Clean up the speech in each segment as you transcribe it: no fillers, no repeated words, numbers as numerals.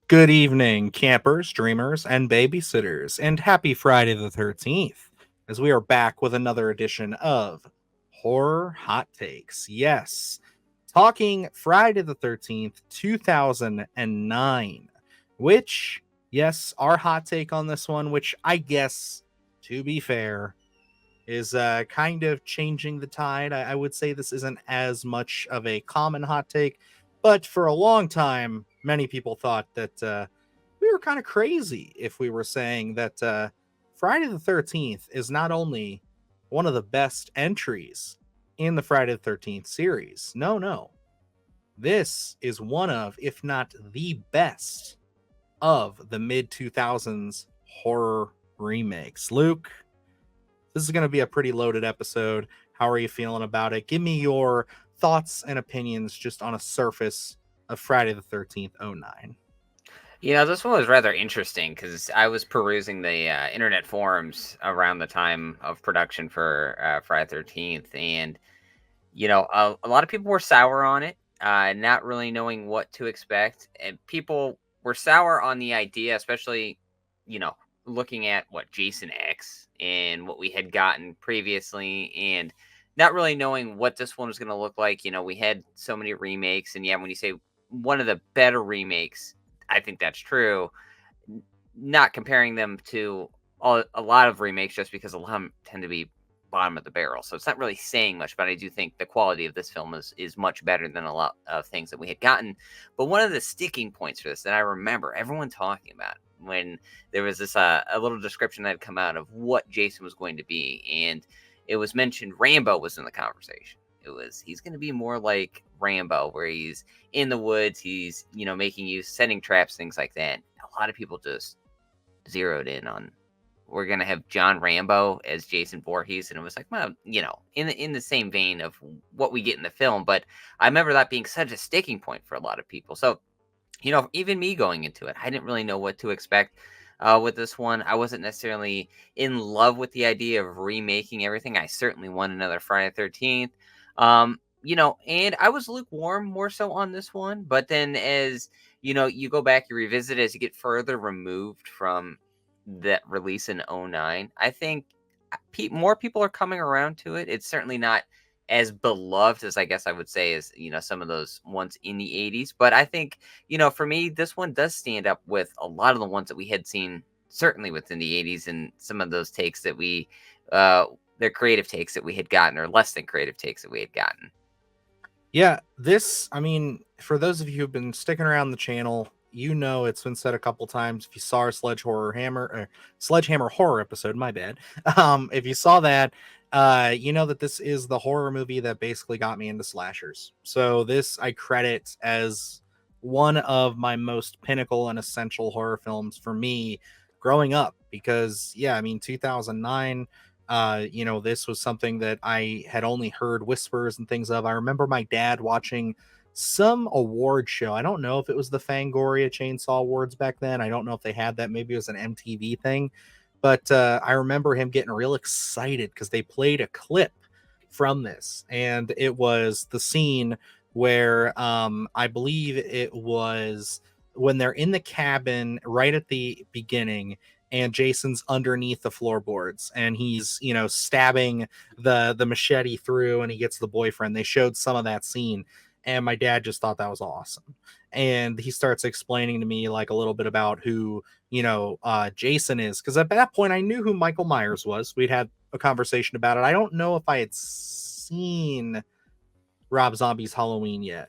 Good evening, campers, dreamers, and babysitters, and happy Friday the 13th, as we are back with another edition of Horror Hot Takes. Yes, talking Friday the 13th, 2009, which, yes, our hot take on this one, which I guess, to be fair, is kind of changing the tide. I would say this isn't as much of a common hot take, but for a long time, many people thought that we were kind of crazy if we were saying that Friday the 13th is not only one of the best entries in the Friday the 13th series. No, no. This is one of, if not the best, of the mid 2000s horror remakes. Luke, this is going to be a pretty loaded episode. How are you feeling about it? Give me your thoughts and opinions just on a surface of Friday the 13th, 09. This one was rather interesting because I was perusing the internet forums around the time of production for Friday 13th. And, a lot of people were sour on it, not really knowing what to expect. And people were sour on the idea, especially, looking at what Jason X and what we had gotten previously and not really knowing what this one was going to look like. We had so many remakes. And yeah, when you say one of the better remakes, I think that's true. Not comparing them to a lot of remakes just because a lot of them tend to be bottom of the barrel. So it's not really saying much, but I do think the quality of this film is much better than a lot of things that we had gotten. But one of the sticking points for this that I remember everyone talking about when there was this a little description that had come out of what Jason was going to be, and it was mentioned Rambo was in the conversation. He's going to be more like Rambo, where he's in the woods, he's making use, setting traps, things like that. A lot of people just zeroed in on we're going to have John Rambo as Jason Voorhees, and it was like, well, in the same vein of what we get in the film. But I remember that being such a sticking point for a lot of people. So even me going into it, I didn't really know what to expect with this one. I wasn't necessarily in love with the idea of remaking everything. I certainly want another Friday the 13th. And I was lukewarm more so on this one. But then as, you go back, you revisit it as you get further removed from that release in 09, I think more people are coming around to it. It's certainly not as beloved as I guess I would say as, some of those ones in the 80s. But I think, for me, this one does stand up with a lot of the ones that we had seen certainly within the 80s and some of those takes that their creative takes that we had gotten, or less than creative takes that we had gotten. Yeah, for those of you who've been sticking around the channel, it's been said a couple times. If you saw our Sledgehammer horror episode, my bad. If you saw that, you know that this is the horror movie that basically got me into slashers. So this I credit as one of my most pinnacle and essential horror films for me growing up, because 2009, this was something that I had only heard whispers and things of. I remember my dad watching some award show. I don't know if it was the Fangoria Chainsaw Awards back then. I don't know if they had that. Maybe it was an MTV thing. But I remember him getting real excited because they played a clip from this. And it was the scene where I believe it was when they're in the cabin right at the beginning, and Jason's underneath the floorboards and he's, stabbing the machete through, and he gets the boyfriend. They showed some of that scene, and my dad just thought that was awesome. And he starts explaining to me like a little bit about who, Jason is. Because at that point I knew who Michael Myers was. We'd had a conversation about it. I don't know if I had seen Rob Zombie's Halloween yet,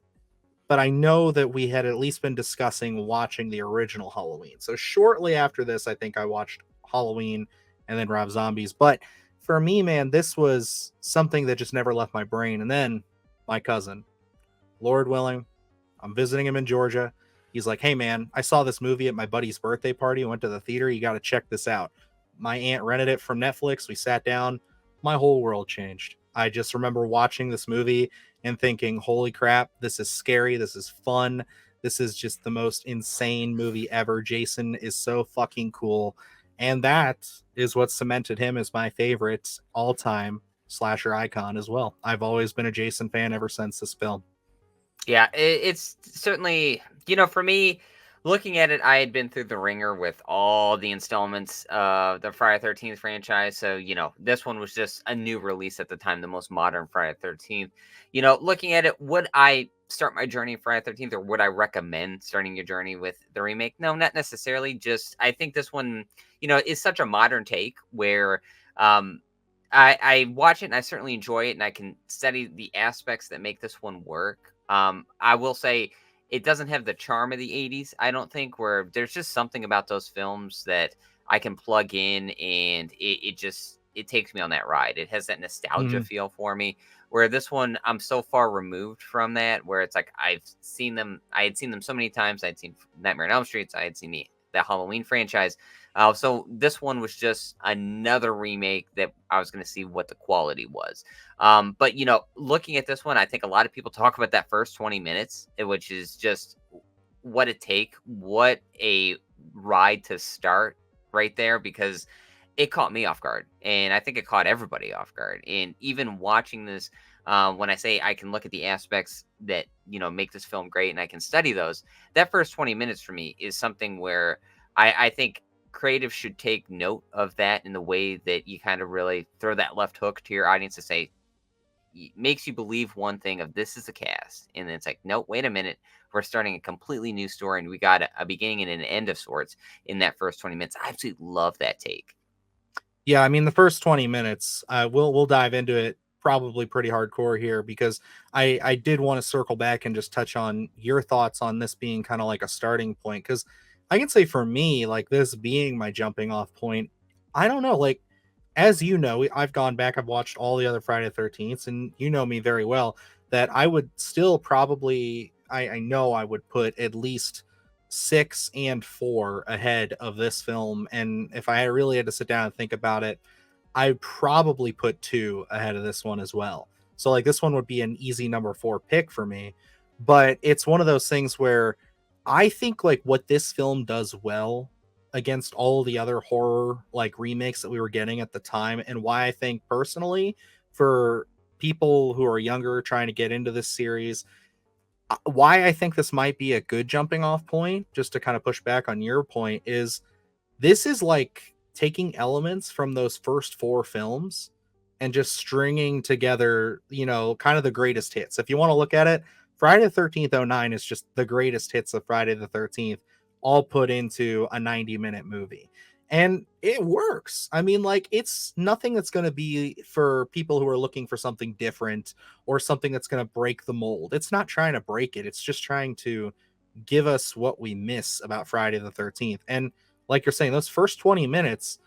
but I know that we had at least been discussing watching the original Halloween. So shortly after this, I think I watched Halloween and then Rob Zombies. But for me, man, this was something that just never left my brain. And then my cousin, Lord willing, I'm visiting him in Georgia. He's like, hey, man, I saw this movie at my buddy's birthday party. I went to the theater. You got to check this out. My aunt rented it from Netflix. We sat down. My whole world changed. I just remember watching this movie and thinking, holy crap, this is scary. This is fun. This is just the most insane movie ever. Jason is so fucking cool. And that is what cemented him as my favorite all-time slasher icon as well. I've always been a Jason fan ever since this film. Yeah, it's certainly, for me, looking at it, I had been through the ringer with all the installments of the Friday 13th franchise. So, this one was just a new release at the time, the most modern Friday 13th. Looking at it, would I start my journey in Friday 13th, or would I recommend starting your journey with the remake? No, not necessarily. Just, I think this one, is such a modern take where I watch it and I certainly enjoy it, and I can study the aspects that make this one work. I will say, it doesn't have the charm of the 80s, I don't think, where there's just something about those films that I can plug in, and it takes me on that ride. It has that nostalgia Mhm. feel for me. Where this one, I'm so far removed from that, where it's like I had seen them so many times. I'd seen Nightmare on Elm Street, I had seen the Halloween franchise. So this one was just another remake that I was going to see what the quality was. But looking at this one, I think a lot of people talk about that first 20 minutes, which is just what a ride to start right there, because it caught me off guard, and I think it caught everybody off guard. And even watching this, when I say I can look at the aspects that make this film great, and I can study those, that first 20 minutes for me is something where I think creatives should take note of that, in the way that you kind of really throw that left hook to your audience to say, makes you believe one thing of this is a cast, and then it's like, nope, wait a minute, we're starting a completely new story, and we got a beginning and an end of sorts in that first 20 minutes. I absolutely love that take. Yeah, I mean the first 20 minutes, we'll dive into it probably pretty hardcore here because I did want to circle back and just touch on your thoughts on this being kind of like a starting point because I can say for me, like this being my jumping off point, I don't know, like as you know, I've gone back, I've watched all the other Friday the 13th, and you know me very well that I would still probably, I know I would put at least 6 and 4 ahead of this film. And if I really had to sit down and think about it, I probably put 2 ahead of this one as well. So like this one would be an easy number 4 pick for me. But it's one of those things where I think like what this film does well against all the other horror like remakes that we were getting at the time, and why I think personally for people who are younger trying to get into this series, why I think this might be a good jumping off point, just to kind of push back on your point, is this is like taking elements from those first 4 films and just stringing together, kind of the greatest hits. If you want to look at it, Friday the 13th '09 is just the greatest hits of Friday the 13th all put into a 90-minute movie. And it works. I mean, like, it's nothing that's going to be for people who are looking for something different or something that's going to break the mold. It's not trying to break it. It's just trying to give us what we miss about Friday the 13th. And like you're saying, those first 20 minutes,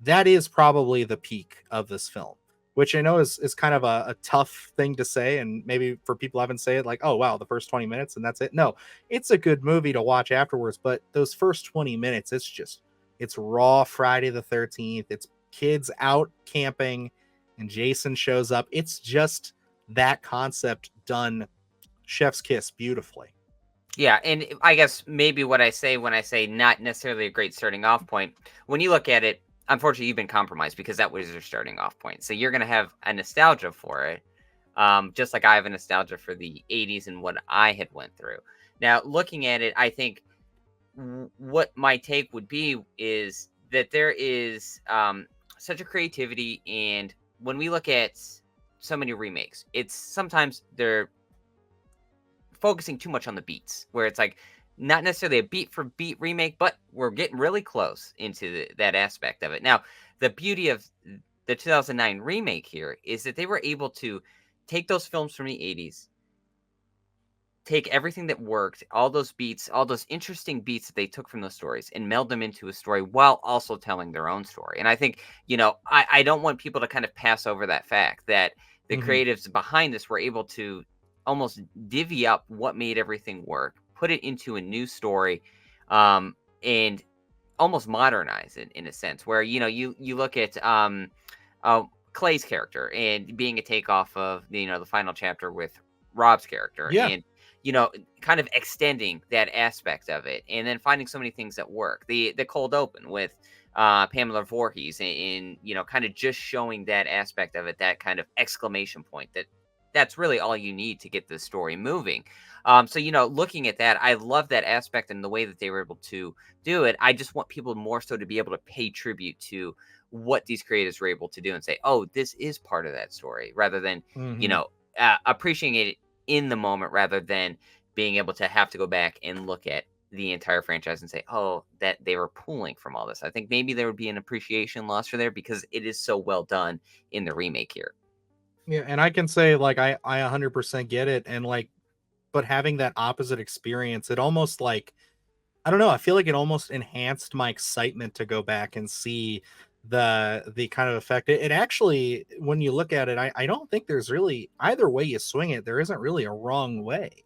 that is probably the peak of this film, which I know is kind of a tough thing to say. And maybe for people who haven't said it, like, oh, wow, the first 20 minutes and that's it. No, it's a good movie to watch afterwards. But those first 20 minutes, it's raw Friday the 13th. It's kids out camping and Jason shows up. It's just that concept done chef's kiss beautifully. Yeah, and I guess maybe what I say when I say not necessarily a great starting off point, when you look at it, unfortunately, you've been compromised because that was your starting off point. So you're going to have a nostalgia for it, just like I have a nostalgia for the 80s and what I had went through. Now, looking at it, I think what my take would be is that there is such a creativity, and when we look at so many remakes, it's sometimes they're focusing too much on the beats, where it's like not necessarily a beat for beat remake, but we're getting really close into that aspect of it. Now, the beauty of the 2009 remake here is that they were able to take those films from the 80s, take everything that worked, all those beats, all those interesting beats that they took from those stories, and meld them into a story while also telling their own story. And I think, I don't want people to kind of pass over that fact that the Mhm. creatives behind this were able to almost divvy up what made everything work, put it into a new story, and almost modernize it in a sense where, you look at Clay's character and being a takeoff of the final chapter with Rob's character, Yeah. and you know kind of extending that aspect of it, and then finding so many things that work. The cold open with Pamela Voorhees, in kind of just showing that aspect of it, that kind of exclamation point that that's really all you need to get the story moving. So looking at that, I love that aspect and the way that they were able to do it. I just want people more so to be able to pay tribute to what these creators were able to do and say, "Oh, this is part of that story," rather than you Hmm. know appreciating it in the moment, rather than being able to have to go back and look at the entire franchise and say, "Oh, that they were pulling from all this." I think maybe there would be an appreciation loss for there because it is so well done in the remake here. Yeah, and I can say like I 100% get it, and like, but having that opposite experience, it almost like, I don't know, I feel like it almost enhanced my excitement to go back and see the kind of effect. It actually, when you look at it, I don't think there's really either way you swing it, there isn't really a wrong way.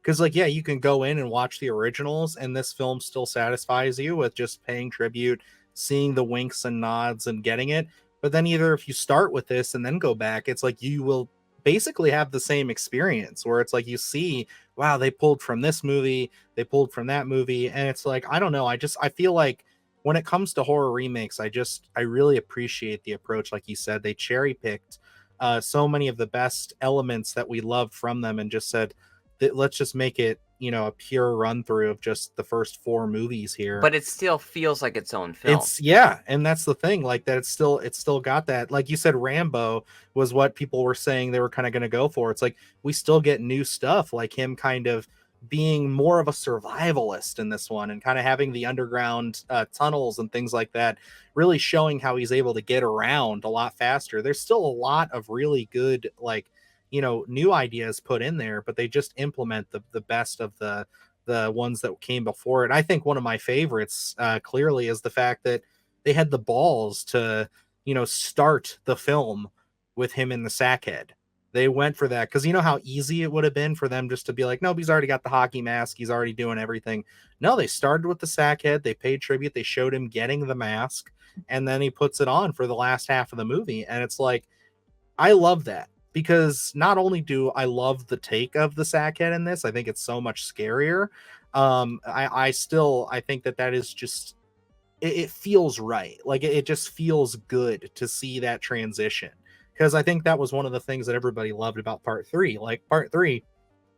Because like, yeah, you can go in and watch the originals, and this film still satisfies you with just paying tribute, seeing the winks and nods and getting it. But then either if you start with this and then go back, it's like you will basically have the same experience where it's like you see, wow, they pulled from this movie, they pulled from that movie, and it's like, I don't know, I feel like when it comes to horror remakes, I really appreciate the approach. Like you said, they cherry picked so many of the best elements that we loved from them and just said that let's just make it, a pure run through of just the first four movies here. But it still feels like its own film. It's, yeah, and that's the thing, like that it's still got that, like you said, Rambo was what people were saying they were kind of going to go for. It's like we still get new stuff, like him kind of being more of a survivalist in this one and kind of having the underground tunnels and things like that, really showing how he's able to get around a lot faster. There's still a lot of really good, like, new ideas put in there, but they just implement the best of the ones that came before it. I think one of my favorites clearly is the fact that they had the balls to, start the film with him in the sackhead. They went for that because you know how easy it would have been for them just to be like, nope, he's already got the hockey mask. He's already doing everything. No, they started with the sackhead. They paid tribute. They showed him getting the mask, and then he puts it on for the last half of the movie. And it's like, I love that because not only do I love the take of the sackhead in this, I think it's so much scarier. I think that is just, it feels right. Like it just feels good to see that transition because I think that was one of the things that everybody loved about part three. Like part three,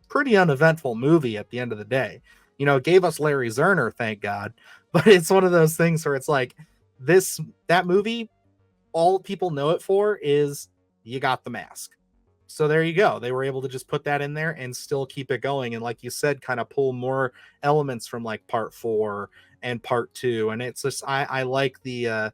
pretty uneventful movie at the end of the day. It gave us Larry Zerner, thank God, but it's one of those things where it's like that movie, all people know it for is you got the mask. So there you go. They were able to just put that in there and still keep it going. And like you said, kind of pull more elements from like part four and part two. And it's just, I like the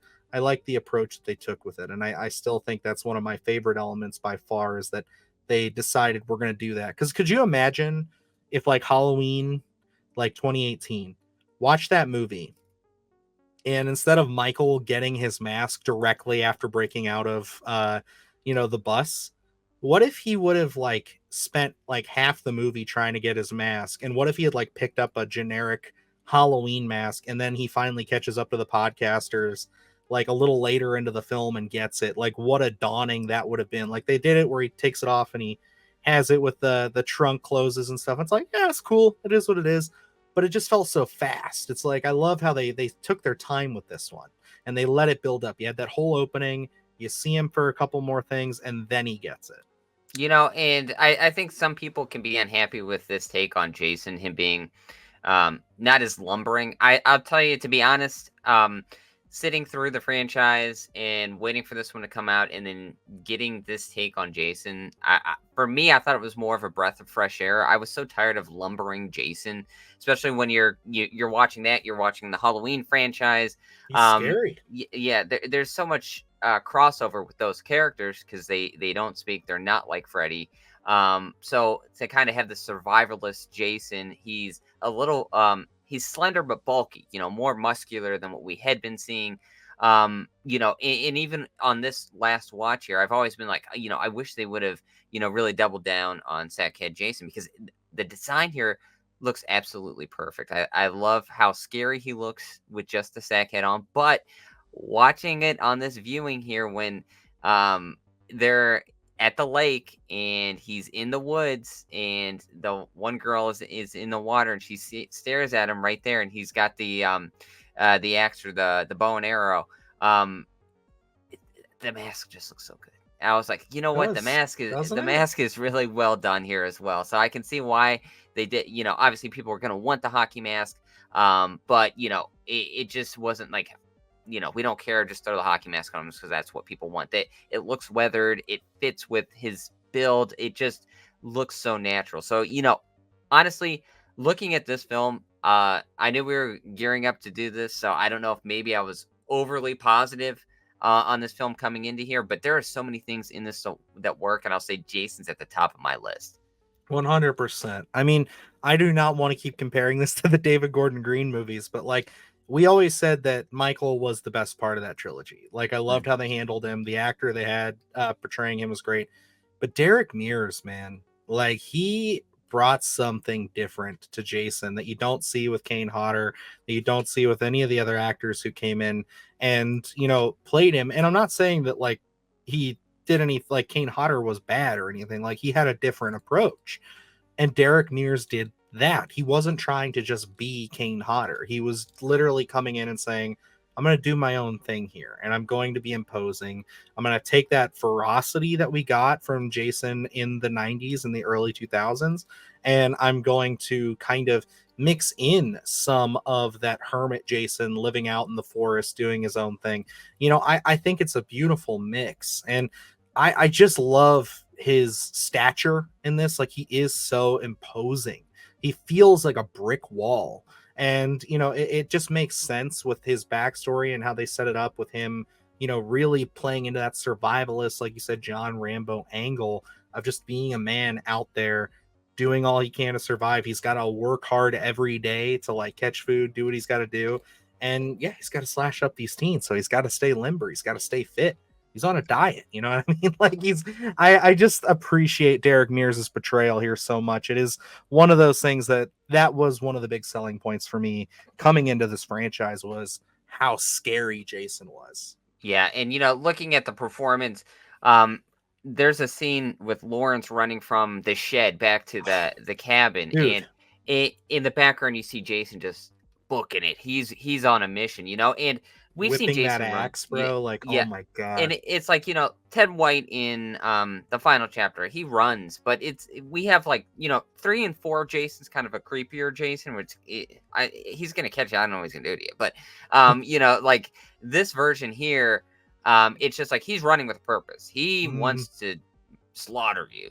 approach that they took with it. And I still think that's one of my favorite elements by far is that they decided we're going to do that. Cause could you imagine if like Halloween, like 2018, watch that movie, and instead of Michael getting his mask directly after breaking out of the bus, what if he would have like spent like half the movie trying to get his mask, and what if he had like picked up a generic Halloween mask, and then he finally catches up to the podcasters like a little later into the film and gets it? Like what a dawning that would have been. Like they did it where he takes it off and he has it with the trunk closes and stuff. It's like, yeah, it's cool, it is what it is, but it just felt so fast. It's like I love how they took their time with this one and they let it build up. You had that whole opening, you see him for a couple more things, and then he gets it. And I think some people can be unhappy with this take on Jason, him being not as lumbering. I'll tell you, to be honest, sitting through the franchise and waiting for this one to come out and then getting this take on Jason, for me, I thought it was more of a breath of fresh air. I was so tired of lumbering Jason, especially when you're watching that, you're watching the Halloween franchise. He's scary. Yeah, there's so much crossover with those characters because they don't speak. They're not like Freddy. So to kind of have the survivalist Jason, he's a little he's slender but bulky, more muscular than what we had been seeing. And even on this last watch here, I've always been like, I wish they would have, really doubled down on Sackhead Jason, because the design here looks absolutely perfect. I love how scary he looks with just the sack head on, but watching it on this viewing here when they're at the lake and he's in the woods and the one girl is in the water and she stares at him right there, and he's got the axe or the bow and arrow. The mask just looks so good. I was like, you know what, Does, doesn't the it? mask is really well done here as well. So I can see why they did. Obviously people were gonna want the hockey mask, but it just wasn't like, we don't care, just throw the hockey mask on him because that's what people want. That it looks weathered, it fits with his build, it just looks so natural. So honestly, looking at this film, I knew we were gearing up to do this, so I don't know if maybe I was overly positive on this film coming into here, but there are so many things in this that work, and I'll say Jason's at the top of my list. 100%. I mean, I do not want to keep comparing this to the David Gordon Green movies, but like we always said that Michael was the best part of that trilogy. Like I loved how they handled him. The actor they had portraying him was great. But Derek Mears, man, like he brought something different to Jason that you don't see with Kane Hodder, that you don't see with any of the other actors who came in and, played him. And I'm not saying that like he did any like Kane Hodder was bad or anything. Like he had a different approach. And Derek Mears did that. He wasn't trying to just be Kane Hodder. He was literally coming in and saying, I'm going to do my own thing here and I'm going to be imposing. I'm going to take that ferocity that we got from Jason in the 90s and the early 2000s, and I'm going to kind of mix in some of that hermit Jason living out in the forest doing his own thing. I think it's a beautiful mix. And I just love his stature in this. Like he is so imposing. He feels like a brick wall. And, it just makes sense with his backstory and how they set it up with him, really playing into that survivalist, like you said, John Rambo angle of just being a man out there doing all he can to survive. He's got to work hard every day to like catch food, do what he's got to do. And yeah, he's got to slash up these teens. So he's got to stay limber. He's got to stay fit. He's on a diet, you know what I mean? Like I just appreciate Derek Mears' portrayal here so much. It is one of those things that was one of the big selling points for me coming into this franchise was how scary Jason was. Yeah, and looking at the performance, um, there's a scene with Lawrence running from the shed back to the cabin, Dude, and in the background you see Jason just booking it. He's on a mission, and we've seen whipping that Jason run. axe, Yeah, bro, like oh yeah, my and god. it's like Ted White in the final chapter. He runs, but we have like 3 and 4. Jason's kind of a creepier Jason, which he's gonna catch you. I don't know what he's gonna do to you, but like this version here, it's just like he's running with a purpose. He Mm, wants to slaughter you,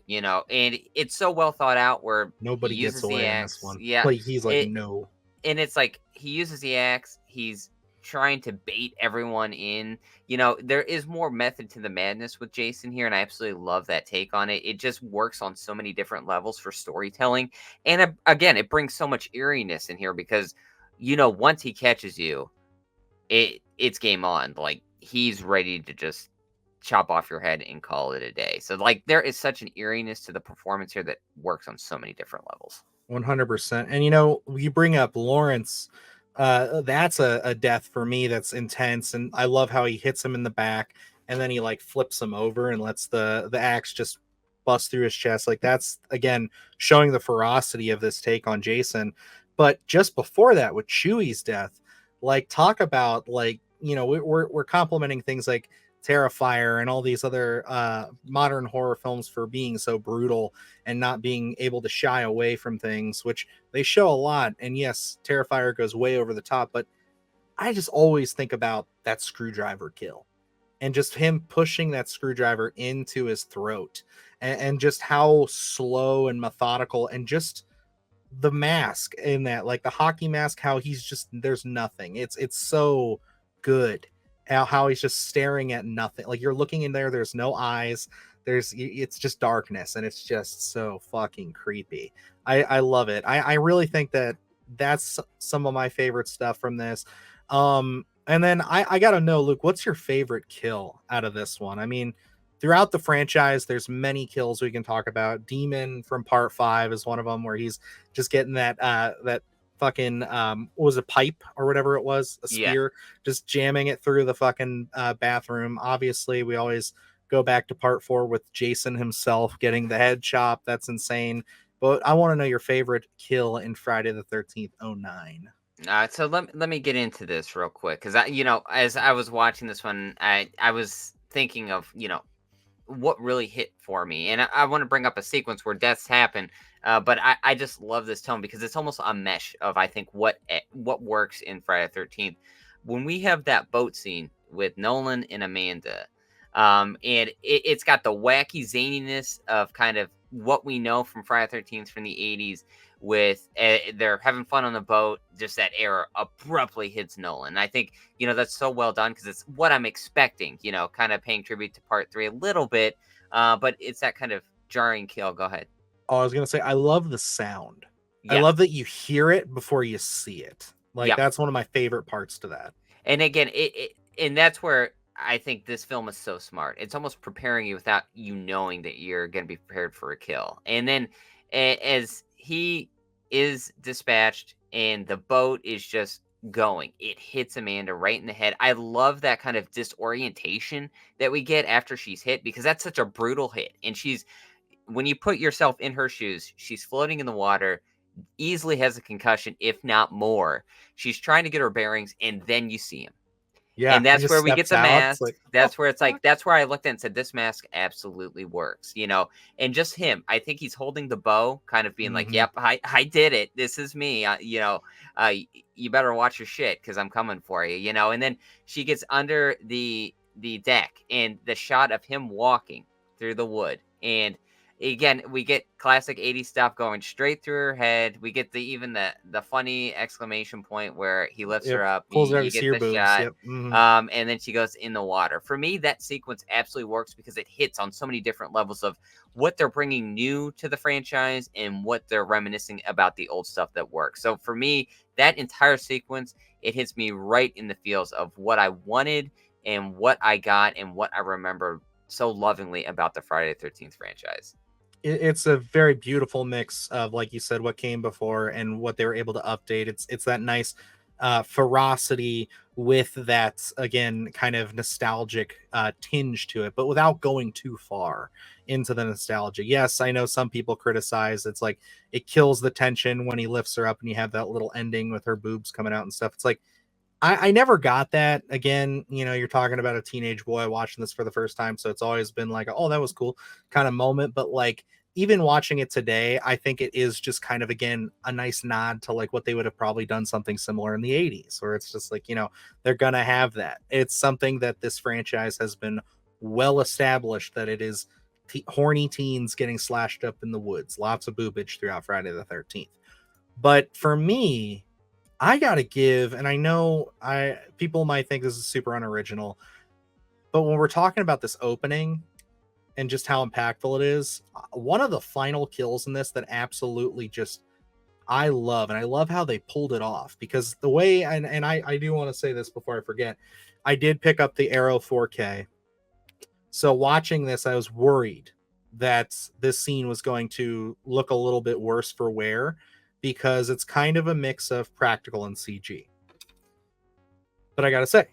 and it's so well thought out where he nobody gets uses the away in this axe. one. Yeah, Like he's like it no. and it's like he uses the axe. He's trying to bait everyone in. There is more method to the madness with Jason here, and I absolutely love that take on it. It just works on so many different levels for storytelling, and again, it brings so much eeriness in here because once he catches you, it's game on. Like he's ready to just chop off your head and call it a day. So like there is such an eeriness to the performance here that works on so many different levels. 100%. And you bring up Lawrence. That's a death for me that's intense, and I love how he hits him in the back, and then he like flips him over and lets the axe just bust through his chest. Like that's again showing the ferocity of this take on Jason. But just before that, with Chewie's death, like talk about like we're complimenting things like Terrifier and all these other modern horror films for being so brutal and not being able to shy away from things, which they show a lot. And yes, Terrifier goes way over the top, but I just always think about that screwdriver kill and just him pushing that screwdriver into his throat, and just how slow and methodical, and just the mask in that, like the hockey mask, how he's just there's nothing. It's so good how he's just staring at nothing. Like you're looking in there, there's no eyes, it's just darkness, and it's just so fucking creepy. I love it. I really think that that's some of my favorite stuff from this. And then I gotta know, Luke, what's your favorite kill out of this one? I mean, throughout the franchise, there's many kills we can talk about. Demon from part 5 is one of them, where he's just getting that fucking what was a pipe or whatever it was, a Yeah. spear, just jamming it through the fucking bathroom. Obviously, we always go back to part 4 with Jason himself getting the head chop. That's insane. But I want to know your favorite kill in Friday the 13th, 09. So let me get into this real quick because as I was watching this one, I was thinking of what really hit for me. And I want to bring up a sequence where deaths happen, but I just love this tone because it's almost a mesh of, I think, what works in Friday the 13th. When we have that boat scene with Nolan and Amanda, and it's got the wacky zaniness of kind of what we know from Friday the 13th from the 80s, with they're having fun on the boat. Just that error abruptly hits Nolan. I think, that's so well done because it's what I'm expecting, kind of paying tribute to part 3 a little bit, but it's that kind of jarring kill. Go ahead. Oh, I was gonna say, I love the sound. I Yeah. love that you hear it before you see it. Like, Yep. that's one of my favorite parts to that. And again, and that's where I think this film is so smart. It's almost preparing you without you knowing that you're going to be prepared for a kill. And then as he is dispatched and the boat is just going, it hits Amanda right in the head. I love that kind of disorientation that we get after she's hit, because that's such a brutal hit. And when you put yourself in her shoes, she's floating in the water, easily has a concussion, if not more. She's trying to get her bearings, and then you see him. Yeah, And he that's just where we get steps the out. It's mask. like, oh, That's where it's fuck. like, that's where I looked at and said, this mask absolutely works, and just him. I think he's holding the bow, kind of being like, Mhm. yep, I did it. This is me. You better watch your shit because I'm coming for you, and then she gets under the deck, and the shot of him walking through the wood. And again, we get classic 80s stuff going straight through her head. We get even the funny exclamation point where he lifts Yep. her up. Pulls it out, You you see get your the boobs. shot. Yep. Mhm. And then she goes in the water. For me, that sequence absolutely works because it hits on so many different levels of what they're bringing new to the franchise and what they're reminiscing about the old stuff that works. So for me, that entire sequence, it hits me right in the feels of what I wanted and what I got and what I remember so lovingly about the Friday the 13th franchise. It's a very beautiful mix of, like you said, what came before and what they were able to update. It's that nice ferocity with that, again, kind of nostalgic tinge to it, but without going too far into the nostalgia. Yes, I know some people criticize it's like it kills the tension when he lifts her up and you have that little ending with her boobs coming out and stuff. It's like I never got that. Again, you're talking about a teenage boy watching this for the first time, so it's always been like, oh, that was cool kind of moment. But like, even watching it today, I think it is just kind of, again, a nice nod to like what they would have probably done something similar in the 80s, where it's just like, they're gonna have that. It's something that this franchise has been well established that it is horny teens getting slashed up in the woods, lots of boobage throughout Friday the 13th. But for me, I gotta give, and I know people might think this is super unoriginal, but when we're talking about this opening and just how impactful it is, one of the final kills in this that absolutely just I love, and I love how they pulled it off, because the way, and I do want to say this before I forget, I did pick up the Arrow 4K. So watching this, I was worried that this scene was going to look a little bit worse for wear, because it's kind of a mix of practical and CG. But I gotta say,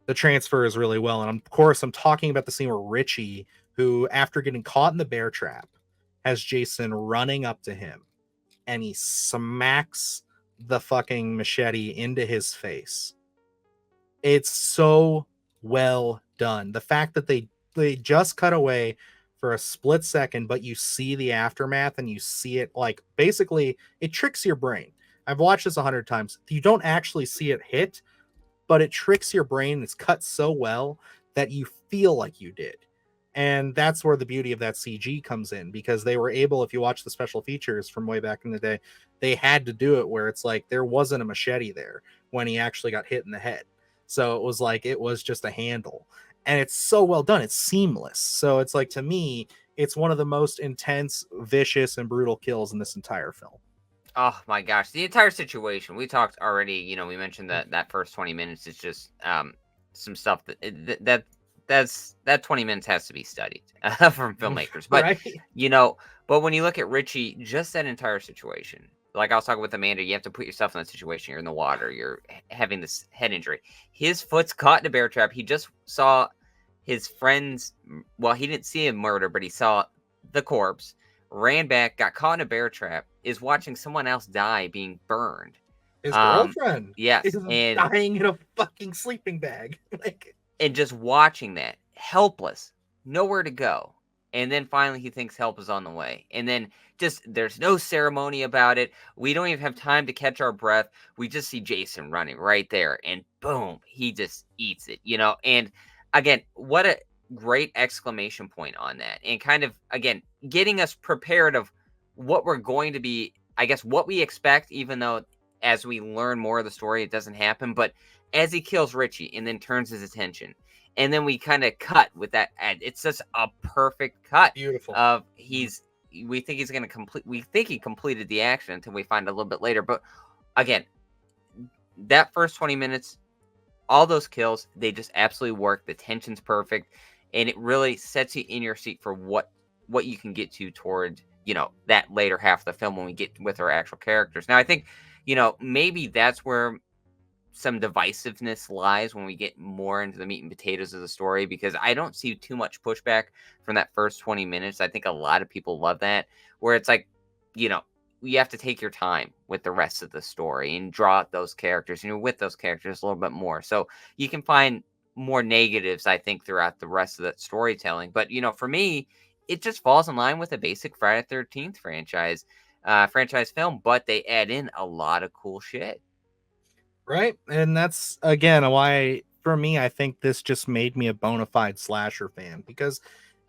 the transfer is really well. And of course, I'm talking about the scene where Richie, who, after getting caught in the bear trap, has Jason running up to him and he smacks the fucking machete into his face. It's so well done. The fact that they just cut away for a split second, but you see the aftermath and you see it, like, basically it tricks your brain. I've watched this 100 times. You don't actually see it hit, but it tricks your brain. It's cut so well that you feel like you did. And that's where the beauty of that CG comes in, because they were able, if you watch the special features from way back in the day, they had to do it where it's like there wasn't a machete there when he actually got hit in the head. So it was like it was just a handle. And it's so well done. It's seamless. So it's like, to me, it's one of the most intense, vicious, and brutal kills in this entire film. Oh my gosh, the entire situation. We talked already, we mentioned that first 20 minutes is just some stuff that 20 minutes has to be studied from filmmakers. But Right? but when you look at Richie, just that entire situation. Like I was talking with Amanda, you have to put yourself in that situation. You're in the water, you're having this head injury. His foot's caught in a bear trap. He just saw his friends, well, he didn't see a murder, but he saw the corpse, ran back, got caught in a bear trap, is watching someone else die being burned. His girlfriend Yes, is dying in a fucking sleeping bag. Like, and just watching that, helpless, nowhere to go. And then finally he thinks help is on the way. And then just there's no ceremony about it. We don't even have time to catch our breath. We just see Jason running right there and boom, he just eats it, you know. And again, what a great exclamation point on that. And kind of again, getting us prepared of what we're going to be, I guess what we expect, even though as we learn more of the story, it doesn't happen. But as he kills Richie and then turns his attention, and then we kind of cut with that ad. It's just a perfect cut Beautiful. of we think he's going to complete, we think he completed the action until we find a little bit later. But again, that first 20 minutes, all those kills, they just absolutely work. The tension's perfect, and it really sets you in your seat for what you can get to toward, you know, that later half of the film when we get with our actual characters. Now, I think, you know, maybe that's where some divisiveness lies when we get more into the meat and potatoes of the story, because I don't see too much pushback from that first 20 minutes. I think a lot of people love that, where it's like, you know, you have to take your time with the rest of the story and draw out those characters, and you're with those characters a little bit more. So you can find more negatives, I think, throughout the rest of that storytelling. But, you know, for me, it just falls in line with a basic Friday 13th franchise film, but they add in a lot of cool shit. Right. And that's again why for me I think this just made me a bona fide slasher fan, because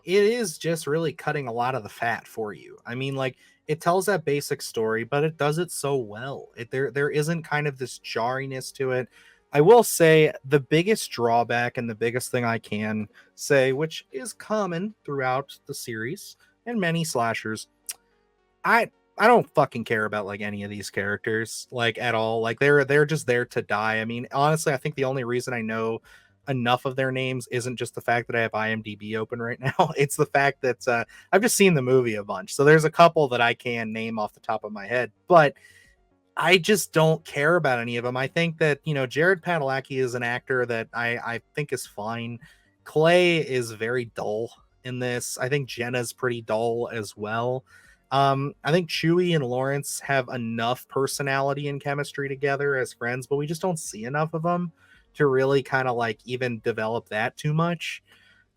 it is just really cutting a lot of the fat for you. I mean, like, it tells that basic story, but it does it so well. There isn't kind of this jarriness to it. I will say the biggest drawback and the biggest thing I can say, which is common throughout the series and many slashers, I I don't fucking care about like any of these characters like at all. Like they're just there to die. I mean, honestly, I think the only reason I know enough of their names isn't just the fact that I have IMDb open right now. It's the fact that I've just seen the movie a bunch. So there's a couple that I can name off the top of my head, but I just don't care about any of them. I think that, you know, Jared Padalecki is an actor that I think is fine. Clay is very dull in this. I think Jenna's pretty dull as well. I think Chewie and Lawrence have enough personality and chemistry together as friends, but we just don't see enough of them to really kind of like even develop that too much.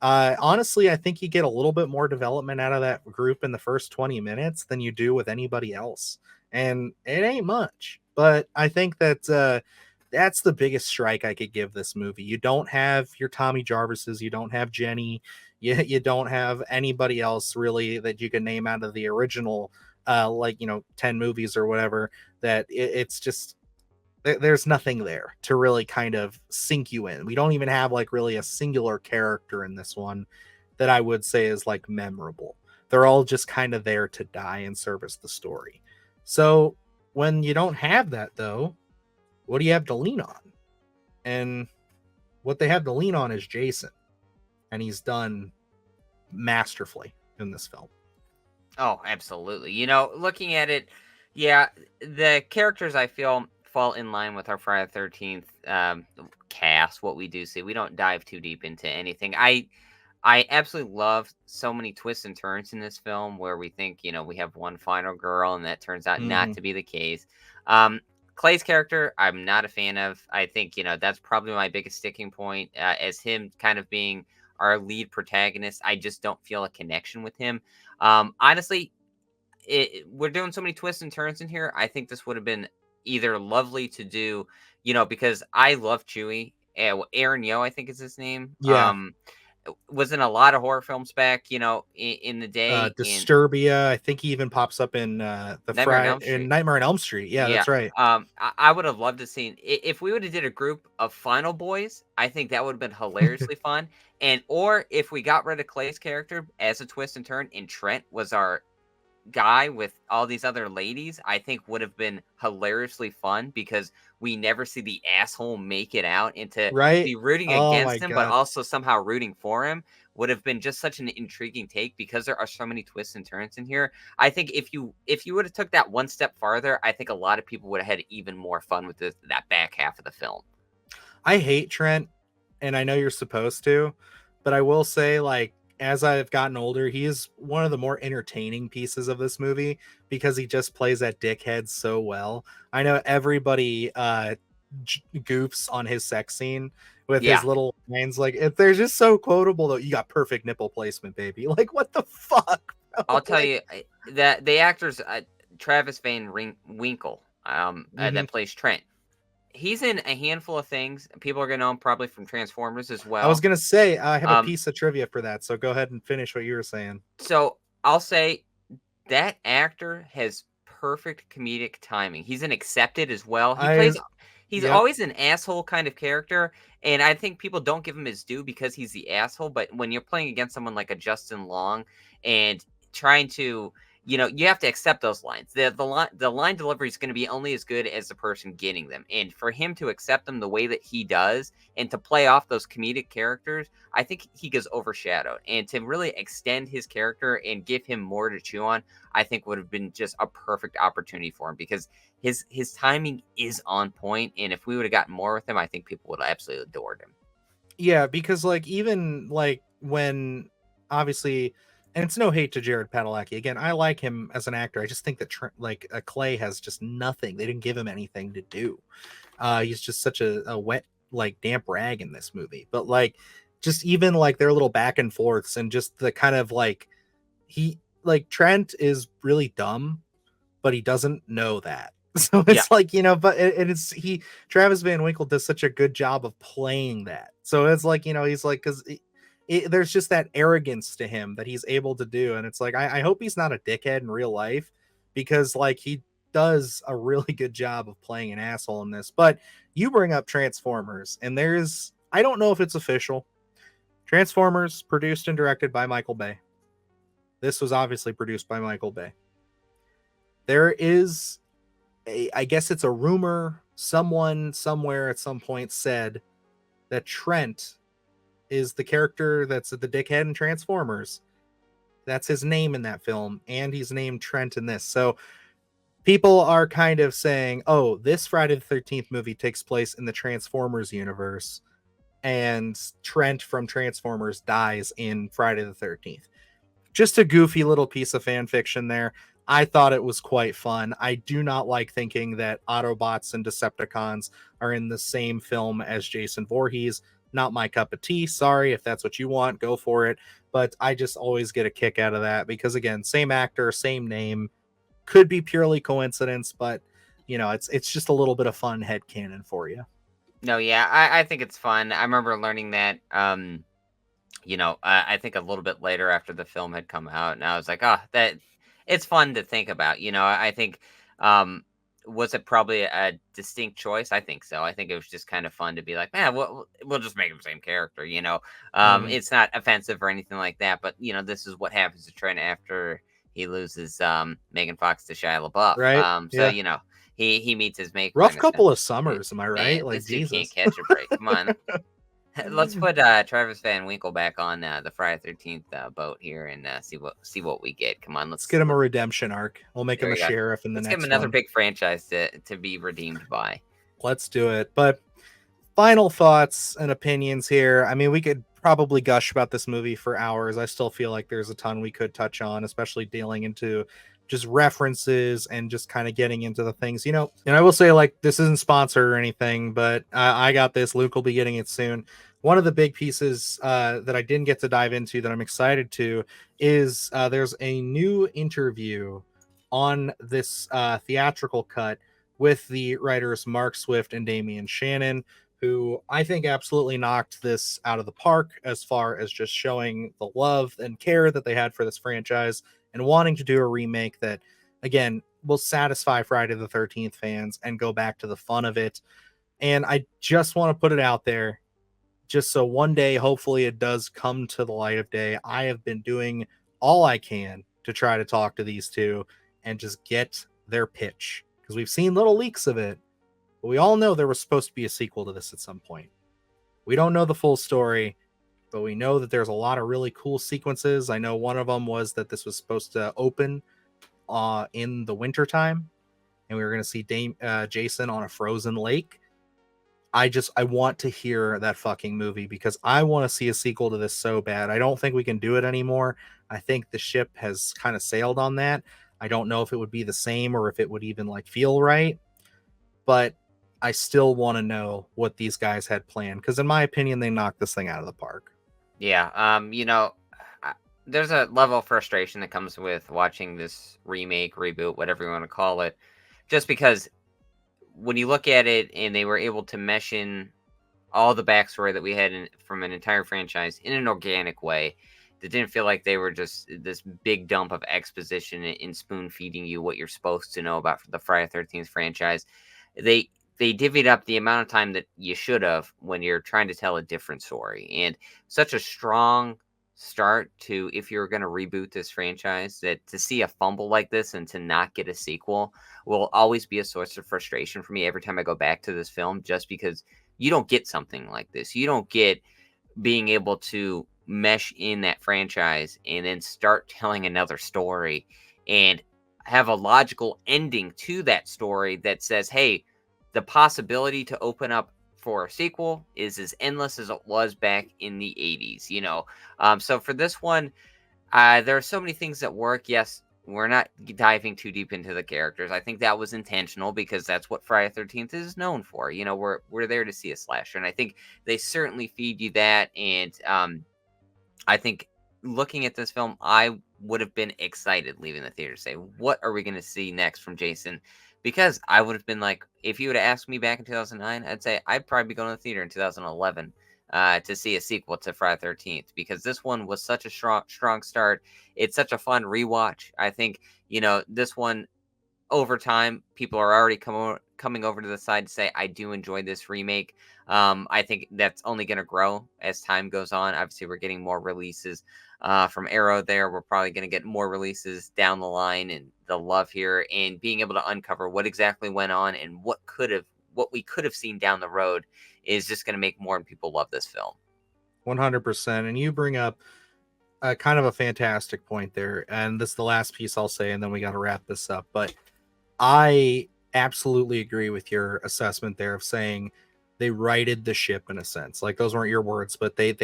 Honestly, I think you get a little bit more development out of that group in the first 20 minutes than you do with anybody else. And it ain't much, but I think that that's the biggest strike I could give this movie. You don't have your Tommy Jarvises, you don't have Jenny, you don't have anybody else really that you can name out of the original, like, you know, 10 movies or whatever, that it's just there's nothing there to really kind of sink you in. We don't even have like really a singular character in this one that I would say is like memorable. They're all just kind of there to die and service the story. So when you don't have that though, what do you have to lean on? And what they have to lean on is Jason. And he's done masterfully in this film. Oh, absolutely. You know, looking at it, yeah, the characters I feel fall in line with our Friday the 13th cast, what we do see. We don't dive too deep into anything. I absolutely love so many twists and turns in this film where we think, you know, we have one final girl and that turns out not Mm-hmm. to be the case. Um, Clay's character, I'm not a fan of. I think, you know, that's probably my biggest sticking point, as him kind of being our lead protagonist. I just don't feel a connection with him. Honestly, we're doing so many twists and turns in here. I think this would have been either lovely to do, you know, because I love Chewie. Aaron Yo, I think is his name. Yeah. Was in a lot of horror films back, you know, in the day, in Disturbia. I think he even pops up in the Nightmare on Elm In Street. Nightmare on Elm Street. Yeah, Yeah. that's right. I would have loved to seen if we would have did a group of Final Boys. I think that would have been hilariously fun. And or if we got rid of Clay's character as a twist and turn, and Trent was our guy with all these other ladies, I think would have been hilariously fun, because we never see the asshole make it out, and to Right? be rooting Oh my against him but god. also somehow rooting for him would have been just such an intriguing take, because there are so many twists and turns in here. I think if you would have took that one step farther, I think a lot of people would have had even more fun with that back half of the film. I hate Trent, and I know you're supposed to, but I will say, like, as I've gotten older, he is one of the more entertaining pieces of this movie because he just plays that dickhead so well. I know everybody goofs on his sex scene, with his Yeah, little lines. Like, they're just so quotable though. You got perfect nipple placement, baby. Like, what the fuck, bro? I'll tell Like, you that the actors Travis Winkle, mhm. that plays Trent. He's in a handful of things. People are gonna know him probably from Transformers as I was well. gonna say I have a Um, piece of trivia for that, so go ahead and finish what you were saying. so I'll say that actor has perfect comedic timing. He's an Accepted as well. I He's Yep. always an asshole kind of character, and I think people don't give him his due because he's the asshole. But when you're playing against someone like a Justin Long and trying to, you have to accept those lines. The line delivery is going to be only as good as the person getting them, and for him to accept them the way that he does and to play off those comedic characters, I think he gets overshadowed. And to really extend his character and give him more to chew on, I think would have been just a perfect opportunity for him because his timing is on point, and if we would have gotten more with him, I think people would have absolutely adored him. Yeah, because like even like when obviously, and it's no hate to Jared Padalecki. Again, I like him as an actor. I just think that Clay has just nothing. They didn't give him anything to do. He's just such a wet, like damp rag in this movie. But like, just even like their little back and forths and just the kind of like he like Trent is really dumb, but he doesn't know that. So Yeah, it's like, but it's Travis Van Winkle does such a good job of playing that. So it's like, he's like, because there's just that arrogance to him that he's able to do. And it's like, I hope he's not a dickhead in real life because like he does a really good job of playing an asshole in this. But you bring up Transformers, and I don't know if it's official. Transformers produced and directed by Michael Bay. This was obviously produced by Michael Bay. There is I guess it's a rumor. Someone somewhere at some point said that Trent is the character that's the dickhead in Transformers. That's his name in that film, and he's named Trent in this. So people are kind of saying, oh, this Friday the 13th movie takes place in the Transformers universe, and Trent from Transformers dies in Friday the 13th. Just a goofy little piece of fan fiction there. I thought it was quite fun. I do not like thinking that Autobots and Decepticons are in the same film as Jason Voorhees. Not my cup of tea. Sorry if that's what you want, go for it. But I just always get a kick out of that because again, same actor, same name. Could be purely coincidence, but it's just a little bit of fun headcanon for you. no, yeah, I think it's fun. I remember learning that. I think a little bit later after the film had come out, and I was like, "Ah, that it's fun to think about." I think, was it probably a distinct choice? I think so. I think it was just kind of fun to be like, "Man, we'll just make him the same character." Mhm. It's not offensive or anything like that, but this is what happens to Trent after he loses Megan Fox to Shia LaBeouf. Right? So Yeah. he meets his maker Rough in a couple sense. of summers, am I right? Man, Like this dude can't Jesus. catch a break. Come on. Let's put Travis Van Winkle back on the Friday 13th boat here and see what we get. Come on, Let's get him a let's redemption arc. We'll make there him a we go. sheriff in the Let's give him next another one. big franchise to be redeemed by. Let's do it. But final thoughts and opinions here. I mean, we could probably gush about this movie for hours. I still feel like there's a ton we could touch on, especially dealing into just references and just kind of getting into the things, And I will say, like, this isn't sponsored or anything, but I got this. Luke will be getting it soon. One of the big pieces that I didn't get to dive into that I'm excited to is there's a new interview on this theatrical cut with the writers Mark Swift and Damian Shannon, who I think absolutely knocked this out of the park as far as just showing the love and care that they had for this franchise and wanting to do a remake that, again, will satisfy Friday the 13th fans and go back to the fun of it. And I just want to put it out there, just so one day, hopefully, it does come to the light of day. I have been doing all I can to try to talk to these two and just get their pitch because we've seen little leaks of it, but we all know there was supposed to be a sequel to this at some point. We don't know the full story, but we know that there's a lot of really cool sequences. I know one of them was that this was supposed to open in the wintertime, and we were going to see Jason on a frozen lake. I want to hear that fucking movie because I want to see a sequel to this so bad. I don't think we can do it anymore. I think the ship has kind of sailed on that. I don't know if it would be the same or if it would even like feel right. But I still want to know what these guys had planned, because in my opinion, they knocked this thing out of the park. Yeah, I- there's a level of frustration that comes with watching this remake, reboot, whatever you want to call it, just because when you look at it and they were able to mesh in all the backstory that we had from an entire franchise in an organic way that didn't feel like they were just this big dump of exposition and spoon feeding you what you're supposed to know about the Friday 13th franchise. They divvied up the amount of time that you should have when you're trying to tell a different story. And such a strong start to, if you're going to reboot this franchise, that to see a fumble like this and to not get a sequel will always be a source of frustration for me every time I go back to this film, just because you don't get something like this. You don't get being able to mesh in that franchise and then start telling another story and have a logical ending to that story that says, hey, the possibility to open up for a sequel is as endless as it was back in the 80s, so for this one, there are so many things that work. Yes, we're not diving too deep into the characters. I think that was intentional because that's what Friday 13th is known for. We're there to see a slasher, and I think they certainly feed you that. And I think looking at this film, I would have been excited leaving the theater to say, what are we going to see next from Jason? Because I would have been like, if you would have asked me back in 2009, I'd say I'd probably be going to the theater in 2011 to see a sequel to Friday 13th, because this one was such a strong start. It's such a fun rewatch. I think, this one over time, people are already coming over to the side to say, I do enjoy this remake. I think that's only going to grow as time goes on. Obviously, we're getting more releases from Arrow there. We're probably going to get more releases down the line, and the love here and being able to uncover what exactly went on and what we could have seen down the road is just going to make more people love this film. 100%. And you bring up kind of a fantastic point there. And this is the last piece I'll say, and then we got to wrap this up. But I absolutely agree with your assessment there of saying they righted the ship in a sense. Like, those weren't your words, but they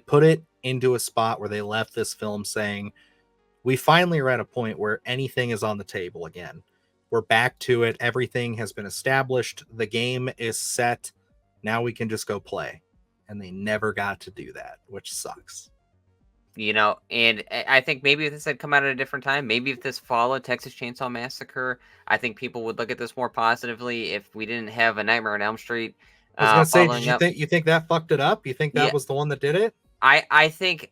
put it into a spot where they left this film saying, we finally are at a point where anything is on the table again. We're back to it. Everything has been established. The game is set. Now we can just go play. And they never got to do that, which sucks. And I think maybe if this had come out at a different time, maybe if this followed Texas Chainsaw Massacre, I think people would look at this more positively. If we didn't have A Nightmare on Elm Street I was gonna say, did following you up, think that fucked it up? You think yeah, that was the one that did it? I think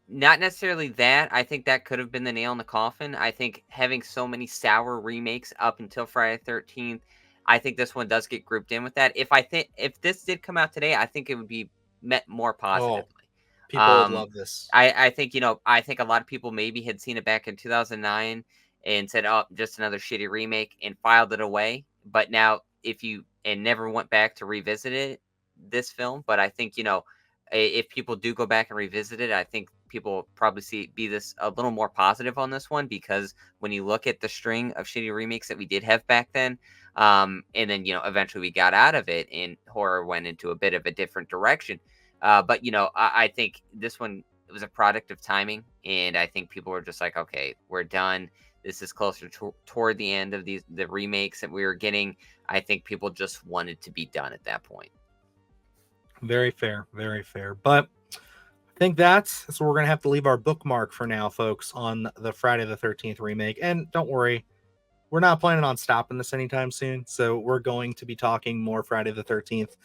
not necessarily that. I think that could have been the nail in the coffin. I think having so many sour remakes up until Friday 13th, I think this one does get grouped in with that. If this did come out today, I think it would be met more Oh, positively. people would Um, love this. I think a lot of people maybe had seen it back in 2009 and said, "Oh, just another shitty remake," and filed it away. But now, if you and never went back to revisit this film. But I think if people do go back and revisit it, I think people will probably be this a little more positive on this one, because when you look at the string of shitty remakes that we did have back then, and then eventually we got out of it and horror went into a bit of a different direction. But I think this one, it was a product of timing, and I think people were just like, okay, we're done. This is closer toward the end of the remakes that we were getting. I think people just wanted to be done at that point. Very fair, very fair. But I think that's where we're gonna have to leave our bookmark for now, folks, on the Friday the 13th remake. And don't worry, we're not planning on stopping this anytime soon. So we're going to be talking more Friday the 13th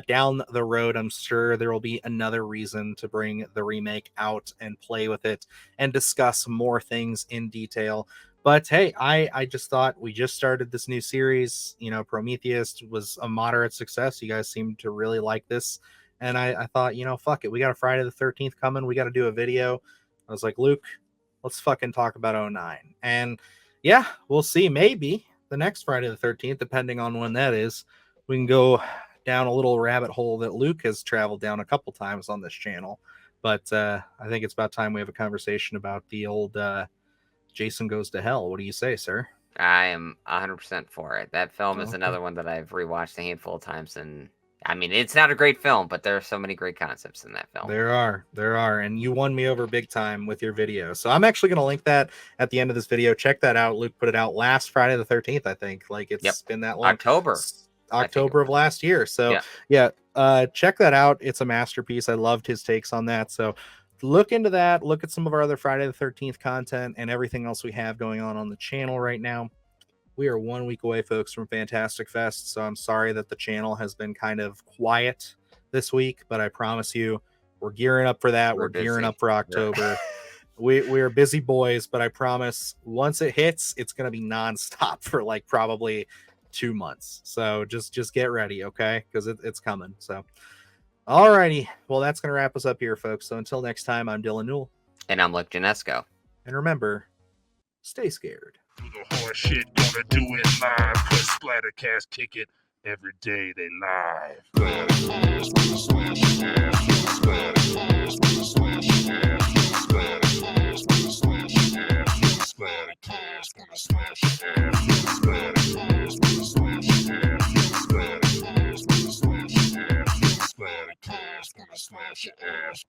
down the road. I'm sure there will be another reason to bring the remake out and play with it and discuss more things in detail. But hey, I just thought we just started this new series. Prometheus was a moderate success. You guys seem to really like this. And I thought, fuck it. We got a Friday the 13th coming. We got to do a video. I was like, Luke, let's fucking talk about 2009. And yeah, we'll see. Maybe the next Friday the 13th, depending on when that is, we can go down a little rabbit hole that Luke has traveled down a couple times on this channel. But I think it's about time we have a conversation about the old Jason Goes to Hell. What do you say, sir? I am 100% for it. That film is Okay. another one that I've rewatched a handful of times, and I mean, it's not a great film, but there are so many great concepts in that film. There are, and you won me over big time with your video. So I'm actually going to link that at the end of this video. Check that out. Luke put it out last Friday the 13th, I think. Like, it's Yep. been that long. October. October of last year. So yeah. Check that out. It's a masterpiece. I loved his takes on that. So look into that. Look at some of our other Friday the 13th content and everything else we have going on the channel right now. We are 1 week away, folks, from Fantastic Fest. So I'm sorry that the channel has been kind of quiet this week, but I promise you, we're gearing up for that. We're gearing up for October. We are busy boys, but I promise once it hits, it's going to be nonstop for like probably 2 months. So just get ready, okay? Because it's coming. So, alrighty. Well, that's going to wrap us up here, folks. So until next time, I'm Dylan Newell. And I'm Luke Janesco. And remember, stay scared. Do the hard shit, gonna do it live. Cause Splattercast kick it every day they live. Splattercast, slash ass. Splattercast, slash ass. Splattercast, slash ass. Splattercast, slash ass. Splattercast, slash ass. Splattercast, slash ass. Splattercast, slash ass.